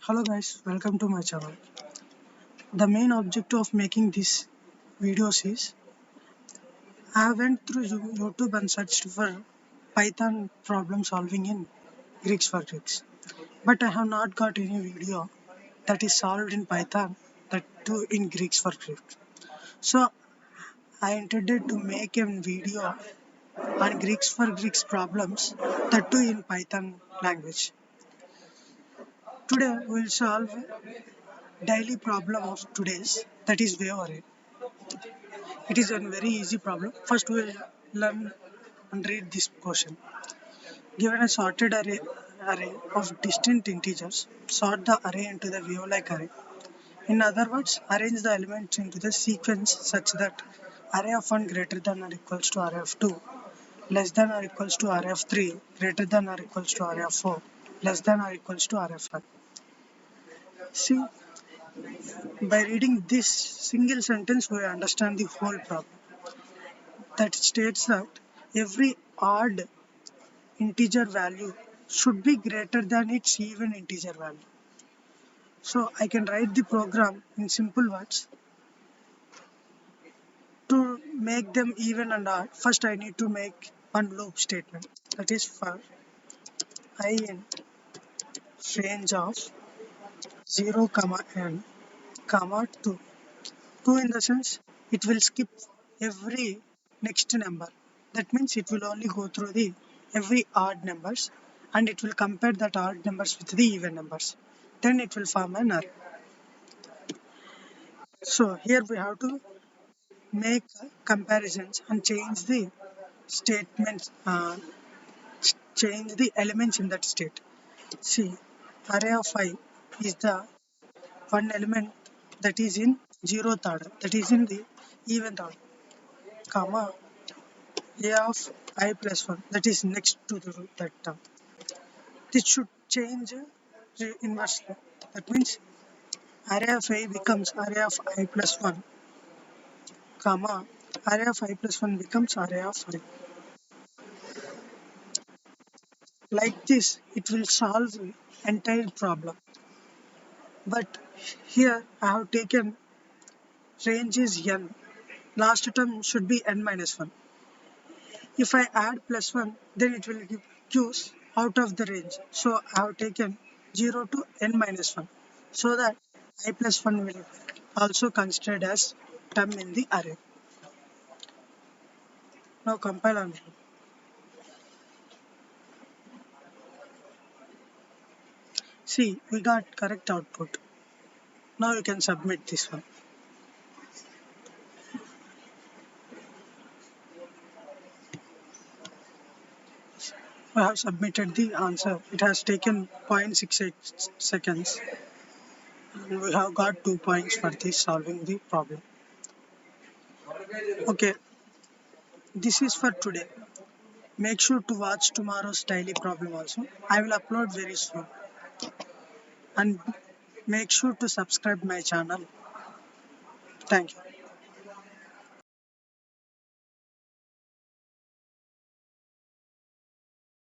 Hello guys, welcome to my channel. The main objective of making these videos is I went through YouTube and searched for Python problem solving in Greeks for Greeks. But I have not got any video that is solved in Python that too in Greeks for Greeks. So I intended to make a video on Greeks for Greeks problems that too in Python language. Today we will solve daily problem of today's that is wave array. It is a very easy problem. First we will learn and read this question. Given a sorted array of distinct integers, sort the array into the wave-like array. In other words, arrange the elements into the sequence such that array of 1 greater than or equals to array of 2, less than or equals to array of 3, greater than or equals to array of 4, less than or equals to array of 5. See, by reading this single sentence, we understand the whole problem. That states that every odd integer value should be greater than its even integer value. So I can write the program in simple words to make them even and odd. First I need to make one loop statement, that is for I in range of 0 comma n comma 2. 2 in the sense it will skip every next number. That means it will only go through the every odd numbers and it will compare that odd numbers with the even numbers. Then it will form an array. So here we have to make comparisons and change the statements, change the elements in that state. See, array of 5 is the one element that is in zeroth order, that is in the eventh order, comma a of I plus 1 that is next to that term. This should change inversely. That means array of I becomes array of I plus 1, comma array of I plus 1 becomes array of I. Like this, it will solve the entire problem. But here I have taken range is n. Last term should be n minus 1. If I add plus 1, then it will choose out of the range. So I have taken 0 to n minus 1 so that I plus 1 will also considered as term in the array. Now compile and run. See, we got correct output. Now you can submit this one. I have submitted the answer. It has taken 0.68 seconds. And we have got 2 points for this solving the problem. Okay, this is for today. Make sure to watch tomorrow's daily problem also. I will upload very soon. And make sure to subscribe my channel. Thank you.